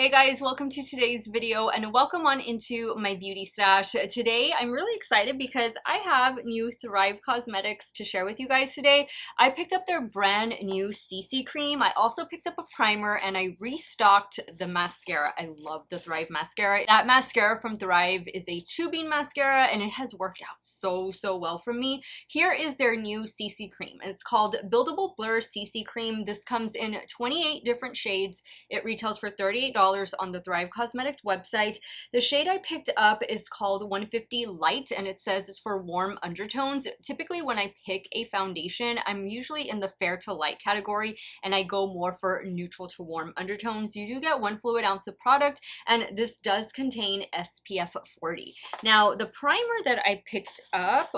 Hey guys, welcome to today's video and welcome on into my beauty stash. Today I'm really excited because I have new Thrive Causemetics to share with you guys today. I picked up their brand new CC cream. I also picked up a primer and I restocked the mascara. I love the Thrive mascara. That mascara from Thrive is a tubing mascara and it has worked out so well for me. Here is their new CC cream. It's called Buildable Blur CC cream. This comes in 28 different shades. It retails for $38 on the Thrive Causemetics website. The shade I picked up is called 150 Light and it says it's for warm undertones. Typically when I pick a foundation, I'm usually in the fair to light category and I go more for neutral to warm undertones. You do get 1 fluid ounce of product and this does contain SPF 40. Now the primer that I picked up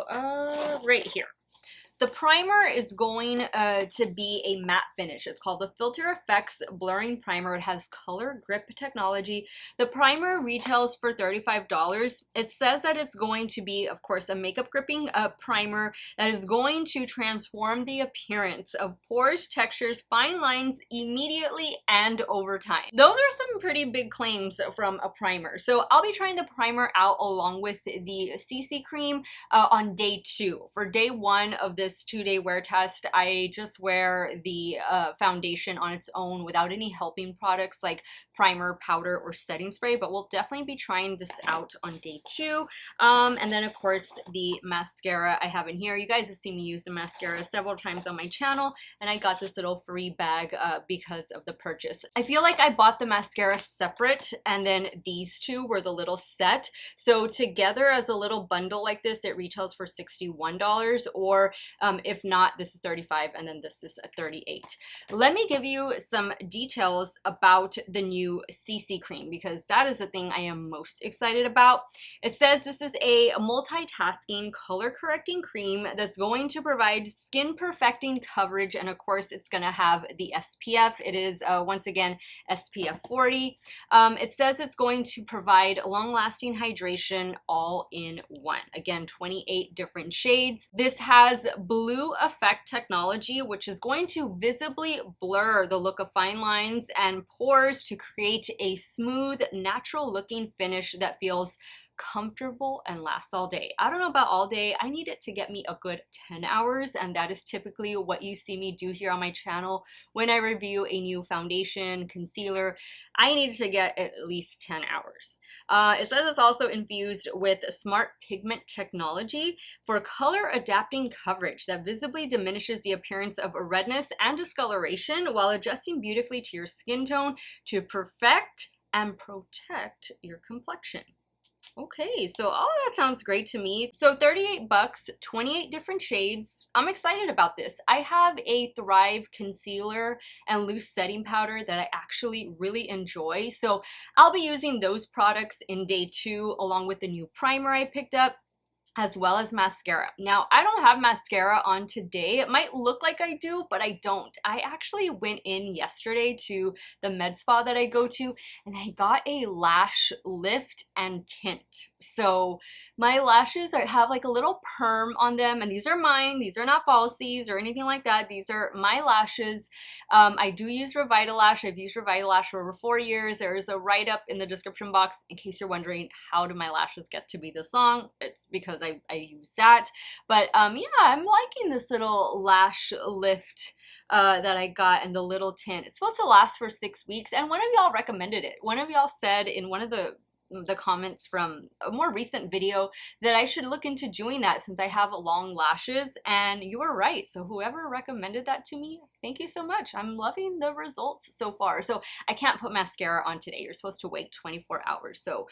right here. The primer is going to be a matte finish. It's called the Filter Effects Blurring Primer. It has color grip technology. The primer retails for $35. It says that it's going to be, of course, a makeup gripping primer that is going to transform the appearance of pores, textures, fine lines immediately and over time. Those are some pretty big claims from a primer. So I'll be trying the primer out along with the CC cream on day 2. For day 1 of this 2-day wear test, I just wear the foundation on its own without any helping products like primer, powder, or setting spray, but we'll definitely be trying this out on day 2. And then of course the mascara I have in here. You guys have seen me use the mascara several times on my channel and I got this little free bag because of the purchase. I feel like I bought the mascara separate and then these two were the little set. So together as a little bundle like this, it retails for $61 or if not, this is $35 and then this is $38. Let me give you some details about the new CC cream because that is the thing I am most excited about. It says this is a multitasking color correcting cream that's going to provide skin perfecting coverage and of course it's going to have the SPF. It is once again SPF 40. It says it's going to provide long-lasting hydration all in one. Again, 28 different shades. This has blue effect technology, which is going to visibly blur the look of fine lines and pores to create a smooth, natural looking finish that feels comfortable and lasts all day. I don't know about all day. I need it to get me a good 10 hours and that is typically what you see me do here on my channel when I review a new foundation, concealer. I need to get at least 10 hours. It says it's also infused with smart pigment technology for color adapting coverage that visibly diminishes the appearance of redness and discoloration while adjusting beautifully to your skin tone to perfect and protect your complexion. Okay, so all of that sounds great to me. So $38, 28 different shades. I'm excited about this. I have a Thrive concealer and loose setting powder that I actually really enjoy. So I'll be using those products in day 2 along with the new primer I picked up, as well as mascara. Now, I don't have mascara on today. It might look like I do, but I don't. I actually went in yesterday to the med spa that I go to, and I got a lash lift and tint. So my lashes have like a little perm on them, and these are mine. These are not falsies or anything like that. These are my lashes. I do use Revitalash. I've used Revitalash for over 4 years. There is a write-up in the description box in case you're wondering how do my lashes get to be this long. It's because I use that. But yeah, I'm liking this little lash lift that I got and the little tint. It's supposed to last for 6 weeks and one of y'all recommended it. One of y'all said in one of the comments from a more recent video that I should look into doing that since I have long lashes, and you were right. So whoever recommended that to me, thank you so much. I'm loving the results so far. So I can't put mascara on today. You're supposed to wait 24 hours. So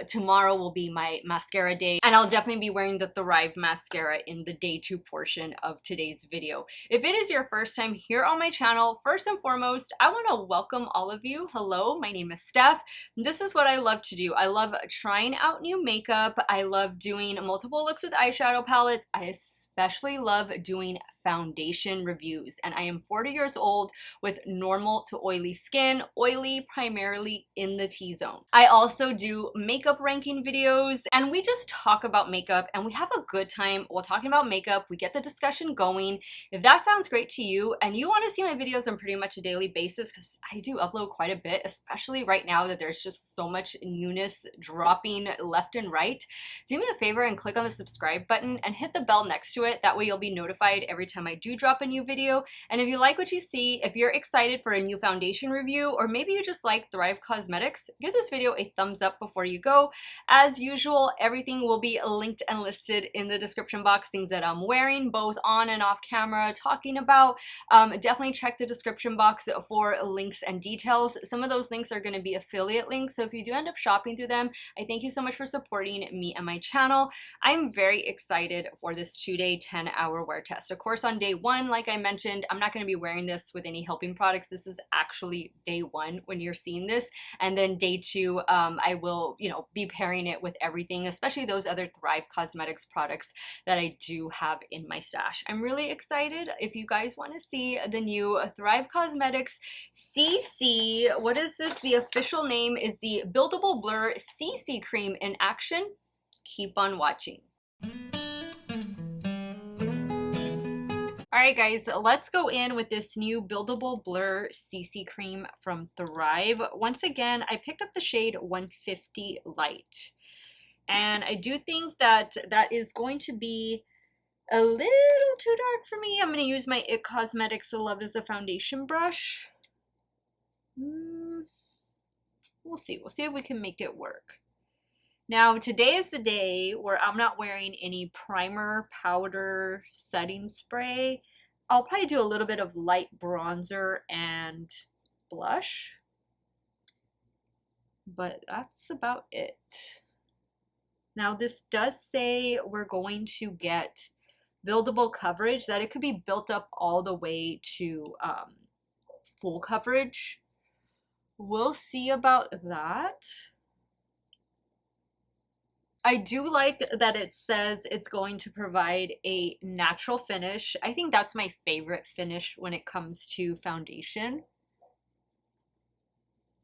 tomorrow will be my mascara day and I'll definitely be wearing the Thrive mascara in the day 2 portion of today's video. If it is your first time here on my channel, first and foremost, I want to welcome all of you. Hello, my name is Steph. This is what I love to do. I love trying out new makeup. I love doing multiple looks with eyeshadow palettes. I especially love doing foundation reviews, and I am 40 years old with normal to oily skin, oily primarily in the T-zone. I also do makeup ranking videos, and we just talk about makeup and we have a good time while talking about makeup. We get the discussion going. If that sounds great to you and you want to see my videos on pretty much a daily basis, because I do upload quite a bit, especially right now that there's just so much newness dropping left and right, do me a favor and click on the subscribe button and hit the bell next to it. That way you'll be notified every time I do drop a new video. And if you like what you see, if you're excited for a new foundation review, or maybe you just like Thrive Causemetics, give this video a thumbs up before you go. As usual, everything will be linked and listed in the description box, things that I'm wearing both on and off camera, talking about. Definitely check the description box for links and details. Some of those links are going to be affiliate links, so if you do end up shopping through them, I thank you so much for supporting me and my channel. I'm very excited for this 2-day 10-hour wear test. Of course, on day 1, like I mentioned, I'm not going to be wearing this with any helping products. This is actually day 1 when you're seeing this, and then day 2, I will, be pairing it with everything, especially those other Thrive Causemetics products that I do have in my stash. I'm really excited. If you guys want to see the new Thrive Causemetics CC, what is this? The official name is the Buildable Blur CC Cream in action. Keep on watching. Alright guys, let's go in with this new Buildable Blur CC Cream from Thrive. Once again, I picked up the shade 150 Light. And I do think that that is going to be a little too dark for me. I'm going to use my It Cosmetics Love is a Foundation brush. We'll see. We'll see if we can make it work. Now, today is the day where I'm not wearing any primer, powder, setting spray. I'll probably do a little bit of light bronzer and blush. But that's about it. Now, this does say we're going to get buildable coverage, that it could be built up all the way to full coverage. We'll see about that. I do like that it says it's going to provide a natural finish. I think that's my favorite finish when it comes to foundation.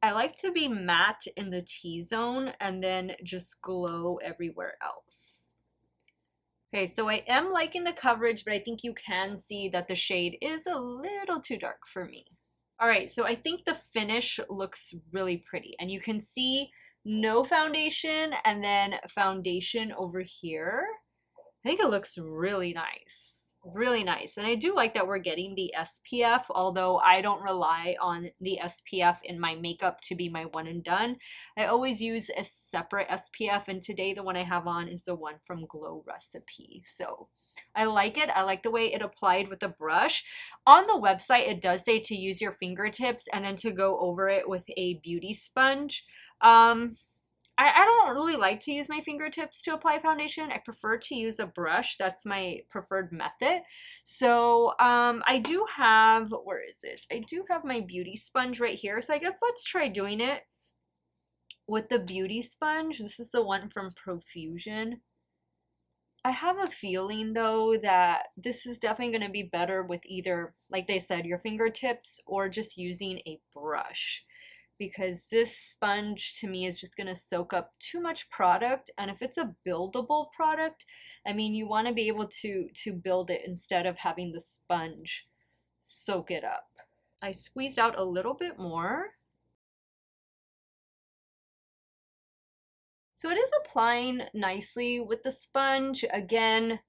I like to be matte in the T-zone and then just glow everywhere else. Okay, so I am liking the coverage, but I think you can see that the shade is a little too dark for me. All right, so I think the finish looks really pretty, and you can see no foundation and then foundation over here. I think it looks really nice. Really nice. And I do like that we're getting the SPF, although I don't rely on the SPF in my makeup to be my one and done. I always use a separate SPF, and today the one I have on is the one from Glow Recipe. So I like it. I like the way it applied with the brush. On the website, it does say to use your fingertips and then to go over it with a beauty sponge. I don't really like to use my fingertips to apply foundation. I prefer to use a brush. That's my preferred method. So I do have, where is it? I do have my beauty sponge right here. So I guess let's try doing it with the beauty sponge. This is the one from Profusion. I have a feeling though that this is definitely going to be better with either, like they said, your fingertips or just using a brush. Because this sponge to me is just going to soak up too much product, and if it's a buildable product, I mean, you want to be able to build it instead of having the sponge soak it up. I squeezed out a little bit more. So it is applying nicely with the sponge. Again,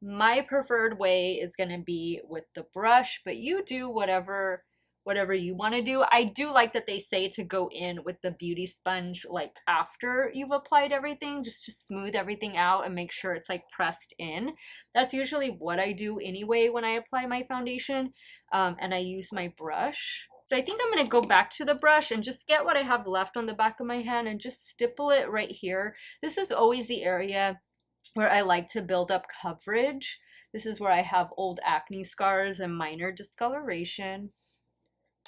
my preferred way is going to be with the brush, but you do whatever you want to do. I do like that they say to go in with the beauty sponge like after you've applied everything, just to smooth everything out and make sure it's like pressed in. That's usually what I do anyway when I apply my foundation, and I use my brush. So I think I'm going to go back to the brush and just get what I have left on the back of my hand and just stipple it right here. This is always the area where I like to build up coverage. This is where I have old acne scars and minor discoloration.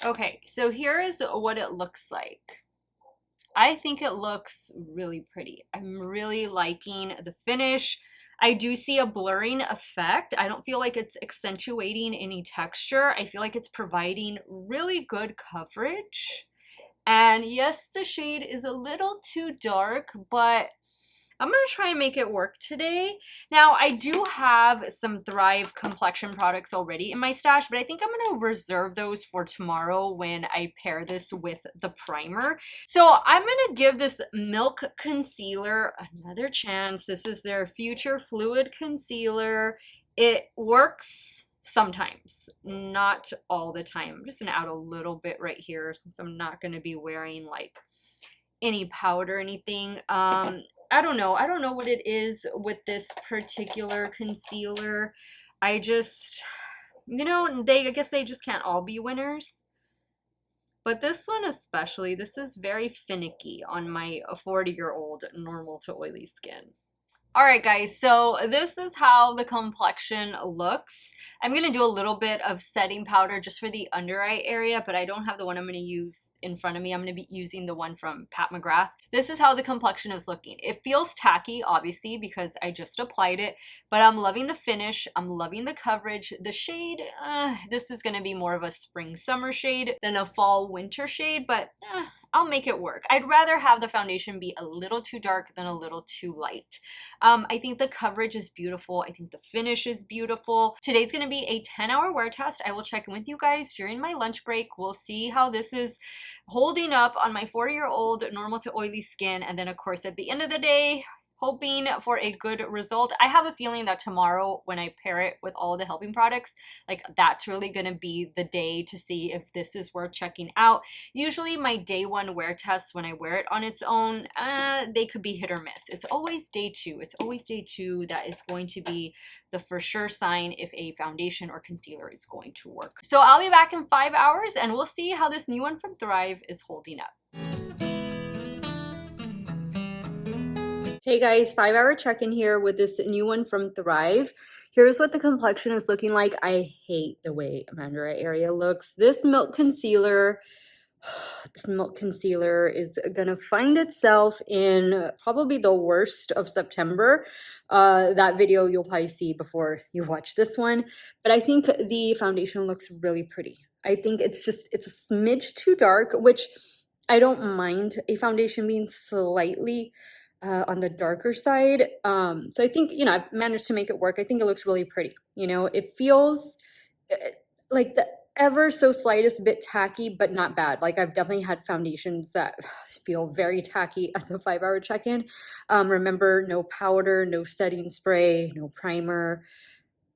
Okay, so here is what it looks like. I think it looks really pretty. I'm really liking the finish. I do see a blurring effect. I don't feel like it's accentuating any texture. I feel like it's providing really good coverage. And yes, the shade is a little too dark, but I'm going to try and make it work today. Now, I do have some Thrive complexion products already in my stash, but I think I'm going to reserve those for tomorrow when I pair this with the primer. So I'm going to give this Milk Concealer another chance. This is their Future Fluid Concealer. It works sometimes, not all the time. I'm just going to add a little bit right here since I'm not going to be wearing like any powder or anything. I don't know. I don't know what it is with this particular concealer. I just, you know, I guess they just can't all be winners. But this one especially, this is very finicky on my 40-year-old normal to oily skin. Alright guys, so this is how the complexion looks. I'm going to do a little bit of setting powder just for the under eye area, but I don't have the one I'm going to use in front of me. I'm going to be using the one from Pat McGrath. This is how the complexion is looking. It feels tacky, obviously, because I just applied it, but I'm loving the finish. I'm loving the coverage. The shade, this is going to be more of a spring-summer shade than a fall-winter shade, but I'll make it work. I'd rather have the foundation be a little too dark than a little too light. I think the coverage is beautiful. I think the finish is beautiful. Today's going to be a 10-hour wear test. I will check in with you guys during my lunch break. We'll see how this is holding up on my 40-year-old normal to oily skin. And then, of course, at the end of the day, hoping for a good result. I have a feeling that tomorrow when I pair it with all the helping products, like that's really going to be the day to see if this is worth checking out. Usually my day one wear tests, when I wear it on its own, they could be hit or miss. It's always day two. It's always day two that is going to be the for sure sign if a foundation or concealer is going to work. So I'll be back in 5 hours and we'll see how this new one from Thrive is holding up. Hey guys, 5-hour check-in here with this new one from Thrive. Here's what the complexion is looking like. I hate the way under eye area looks. This milk concealer is gonna find itself in probably the worst of September. That video you'll probably see before you watch this one. But I think the foundation looks really pretty. I think it's a smidge too dark, which I don't mind a foundation being slightly on the darker side. So I think, you know, I've managed to make it work. I think it looks really pretty. You know, it feels like the ever so slightest bit tacky, but not bad. Like I've definitely had foundations that feel very tacky at the 5-hour check-in. Remember, no powder, no setting spray, no primer.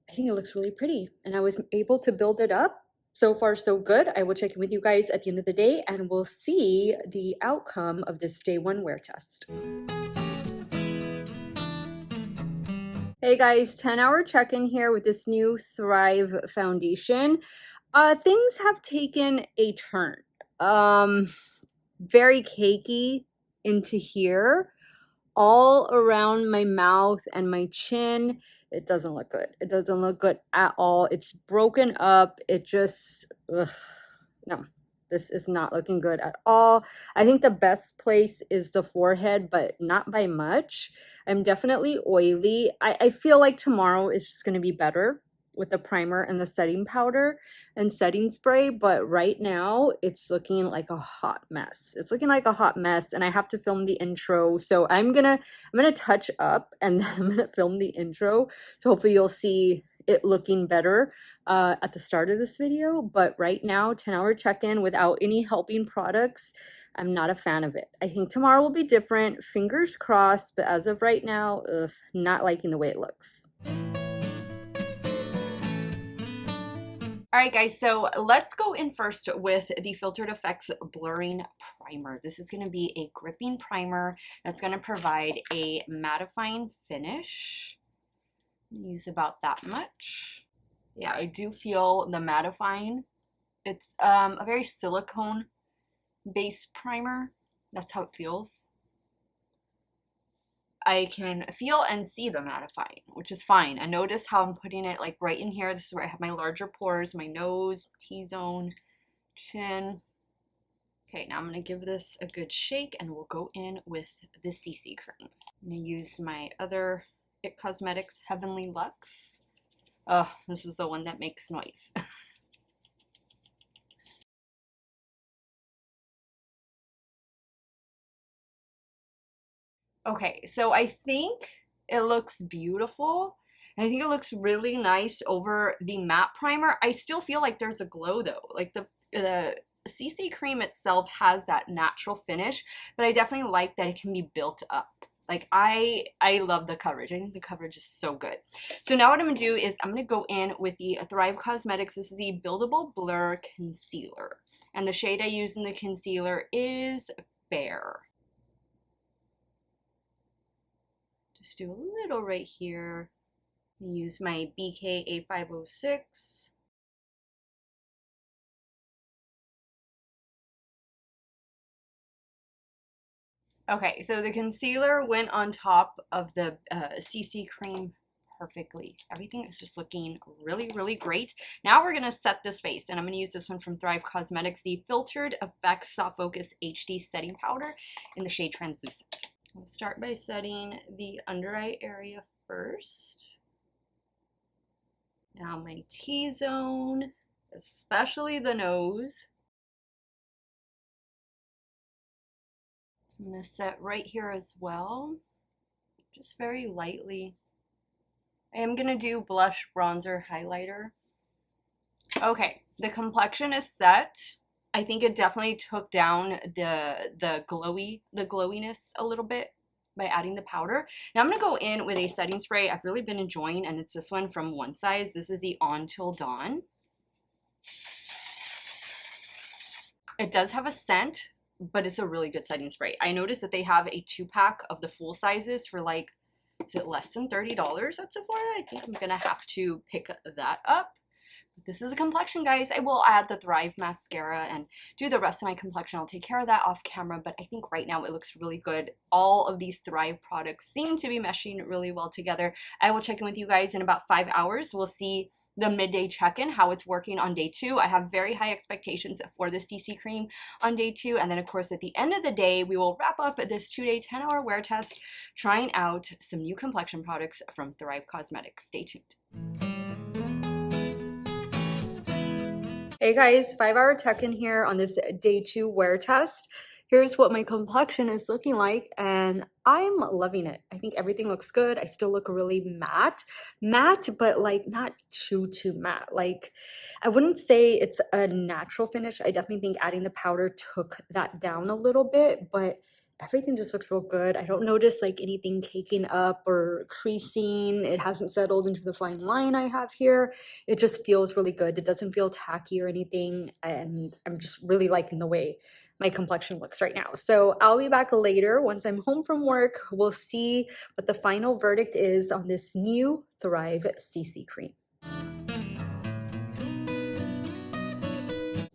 I think it looks really pretty and I was able to build it up. So far, so good. I will check in with you guys at the end of the day and we'll see the outcome of this day one wear test. Hey guys, 10-hour check-in here with this new Thrive foundation. Things have taken a turn. Very cakey into here, all around my mouth and my chin. It doesn't look good. It doesn't look good at all. It's broken up. It just, no. This is not looking good at all. I think the best place is the forehead, but not by much. I'm definitely oily. I feel like tomorrow is just going to be better with the primer and the setting powder and setting spray, but right now it's looking like a hot mess. It's looking like a hot mess and I have to film the intro. So I'm gonna touch up and then I'm gonna film the intro. So hopefully you'll see it looking better at the start of this video, but right now 10-hour check-in without any helping products, I'm not a fan of it. I think tomorrow will be different, fingers crossed, but as of right now, not liking the way it looks. All right, guys, so let's go in first with the Filtered Effects Blurring Primer. This is going to be a gripping primer that's going to provide a mattifying finish. Use about that much. Yeah, I do feel the mattifying. It's a very silicone based primer. That's how it feels. I can feel and see the mattifying, which is fine. And notice how I'm putting it like right in here. This is where I have my larger pores, my nose, T-zone, chin. Okay, now I'm going to give this a good shake and we'll go in with the CC cream. I'm going to use my other It Cosmetics Heavenly Luxe. Oh, this is the one that makes noise. Okay, so I think it looks beautiful. I think it looks really nice over the matte primer. I still feel like there's a glow though. Like the CC cream itself has that natural finish, but I definitely like that it can be built up. Like I love the coverage. I think the coverage is so good. So now what I'm gonna do is I'm gonna go in with the Thrive Causemetics. This is the Buildable Blur Concealer. And the shade I use in the concealer is Fair. Just do a little right here. Use my BK8506. Okay, so the concealer went on top of the CC cream perfectly. Everything is just looking really, really great. Now we're going to set this face, and I'm going to use this one from Thrive Causemetics, the Filtered Effects Soft Focus HD Setting Powder in the shade Translucent. We'll start by setting the under eye area first. Now my T-zone, especially the nose. I'm going to set right here as well, just very lightly. I am going to do blush, bronzer, highlighter. Okay, the complexion is set. I think it definitely took down the glowiness a little bit by adding the powder. Now I'm going to go in with a setting spray I've really been enjoying, and it's this one from One Size. This is the On Till Dawn. It does have a scent, but it's a really good setting spray. I noticed that they have a 2-pack of the full sizes for like, is it less than $30 at Sephora? I think I'm gonna have to pick that up. This is a complexion, guys. I will add the Thrive mascara and do the rest of my complexion. I'll take care of that off camera, but I think right now it looks really good. All of these Thrive products seem to be meshing really well together. I will check in with you guys in about 5 hours. We'll see the midday check-in, how it's working on day 2. I have very high expectations for the CC cream on day 2. And then of course at the end of the day, we will wrap up this 2-day 10-hour wear test, trying out some new complexion products from Thrive Causemetics. Stay tuned. Hey guys, 5-hour check-in here on this day 2 wear test. Here's what my complexion is looking like, and I'm loving it. I think everything looks good. I still look really matte, but like not too matte. Like I wouldn't say it's a natural finish. I definitely think adding the powder took that down a little bit, but everything just looks real good. I don't notice like anything caking up or creasing. It hasn't settled into the fine line I have here. It just feels really good. It doesn't feel tacky or anything, and I'm just really liking the way my complexion looks right now. So I'll be back later once I'm home from work. We'll see what the final verdict is on this new Thrive CC cream.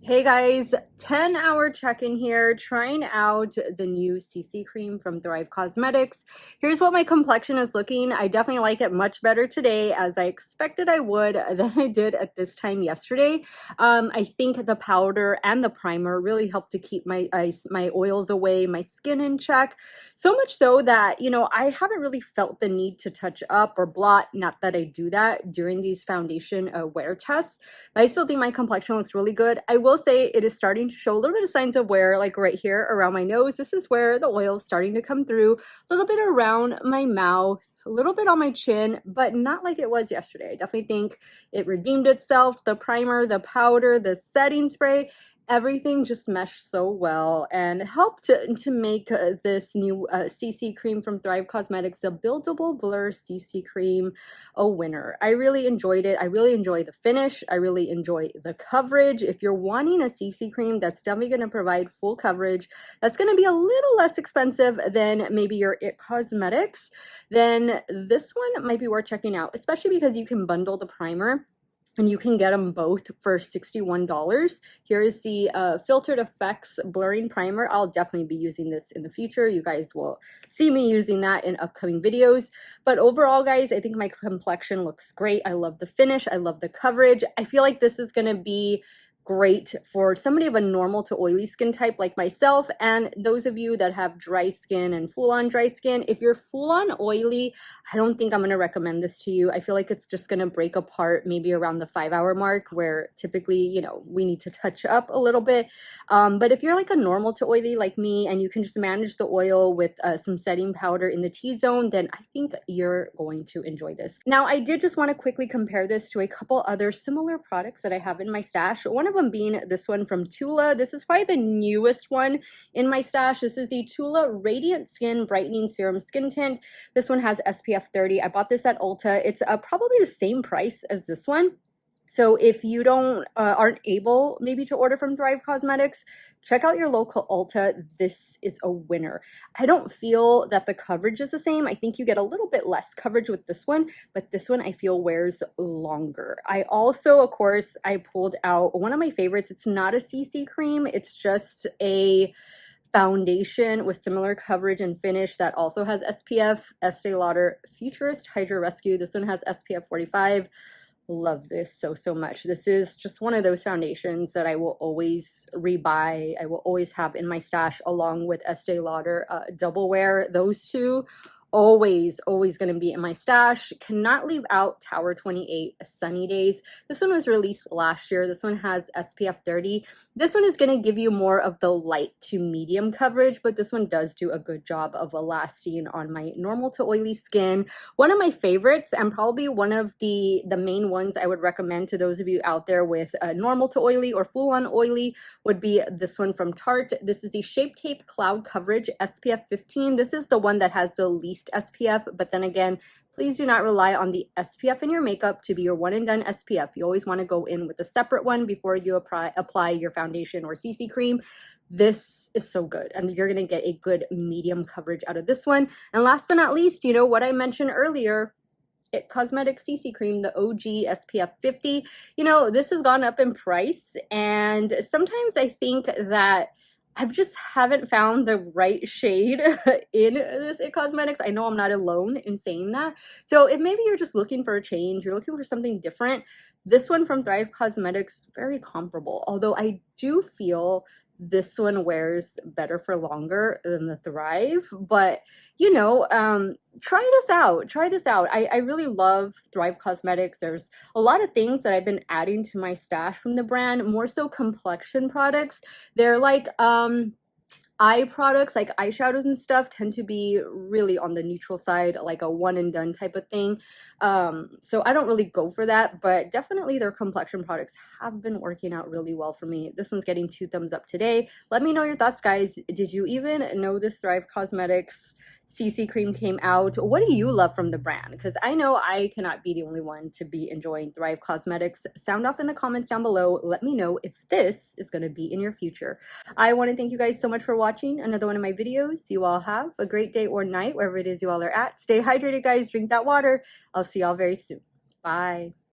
Hey guys, 10-hour check-in here, trying out the new CC cream from Thrive Causemetics. Here's what my complexion is looking. I definitely like it much better today, as I expected I would, than I did at this time yesterday. I think the powder and the primer really helped to keep my oils away, my skin in check. So much so that, you know, I haven't really felt the need to touch up or blot. Not that I do that during these foundation wear tests. But I still think my complexion looks really good. I will say it is starting to show a little bit of signs of wear, like right here around my nose. This is where the oil is starting to come through, a little bit around my mouth, a little bit on my chin, but not like it was yesterday. I definitely think it redeemed itself. The primer, the powder, the setting spray, everything just meshed so well and helped to make this new CC cream from Thrive Causemetics, the Buildable Blur CC cream, a winner. I really enjoyed it. I really enjoy the finish. I really enjoy the coverage. If you're wanting a CC cream that's definitely going to provide full coverage, that's going to be a little less expensive than maybe your It Cosmetics, then this one might be worth checking out, especially because you can bundle the primer and you can get them both for $61. Here is the Filtered Effects Blurring Primer. I'll definitely be using this in the future. You guys will see me using that in upcoming videos. But overall, guys, I think my complexion looks great. I love the finish. I love the coverage. I feel like this is going to be great for somebody of a normal to oily skin type like myself, and those of you that have dry skin and full-on dry skin. If you're full-on oily, I don't think I'm going to recommend this to you. I feel like it's just going to break apart maybe around the 5-hour mark, where typically, you know, we need to touch up a little bit. But if you're like a normal to oily like me, and you can just manage the oil with some setting powder in the T-zone, then I think you're going to enjoy this. Now, I did just want to quickly compare this to a couple other similar products that I have in my stash. One of them being this one from Tula. This is probably the newest one in my stash. This is the Tula Radiant Skin Brightening Serum Skin Tint. This one has SPF 30. I bought this at Ulta. It's probably the same price as this one. So if you aren't able maybe to order from Thrive Causemetics, check out your local Ulta. This is a winner. I don't feel that the coverage is the same. I think you get a little bit less coverage with this one, but this one I feel wears longer. I also, of course, I pulled out one of my favorites. It's not a CC cream. It's just a foundation with similar coverage and finish that also has SPF. Estee Lauder Futurist Hydra Rescue. This one has SPF 45. Love this so much. This is just one of those foundations that I will always rebuy. I will always have in my stash, along with Estee Lauder Double Wear. Those two always going to be in my stash. Cannot leave out Tower 28 Sunny Days. This one was released last year. This one has SPF 30. This one is going to give you more of the light to medium coverage, but this one does do a good job of lasting on my normal to oily skin. One of my favorites, and probably one of the main ones I would recommend to those of you out there with normal to oily or full-on oily, would be this one from Tarte. This is the Shape Tape Cloud Coverage SPF 15. This is the one that has the least SPF, but then again, please do not rely on the SPF in your makeup to be your one and done SPF. You always want to go in with a separate one before you apply your foundation or CC cream. This is so good, and you're going to get a good medium coverage out of this one. And last but not least, you know what I mentioned earlier, Causemetics CC cream, the OG SPF 50. You know, this has gone up in price, and sometimes I think that I've just haven't found the right shade in this Causemetics. I know I'm not alone in saying that. So if maybe you're just looking for a change, you're looking for something different, this one from Thrive Causemetics, very comparable. Although I do feel this one wears better for longer than the Thrive, but you know, try this out. I really love Thrive Causemetics. There's a lot of things that I've been adding to my stash from the brand, more so complexion products. They're like eye products, like eyeshadows and stuff, tend to be really on the neutral side, like a one and done type of thing. So I don't really go for that, but definitely their complexion products have been working out really well for me. This one's getting 2 thumbs up today. Let me know your thoughts, guys. Did you even know this Thrive Causemetics CC cream came out? What do you love from the brand? Because I know I cannot be the only one to be enjoying Thrive Causemetics. Sound off in the comments down below. Let me know if this is going to be in your future. I want to thank you guys so much for watching another one of my videos. You all have a great day or night, wherever it is you all are at. Stay hydrated, guys. Drink that water. I'll see y'all very soon. Bye.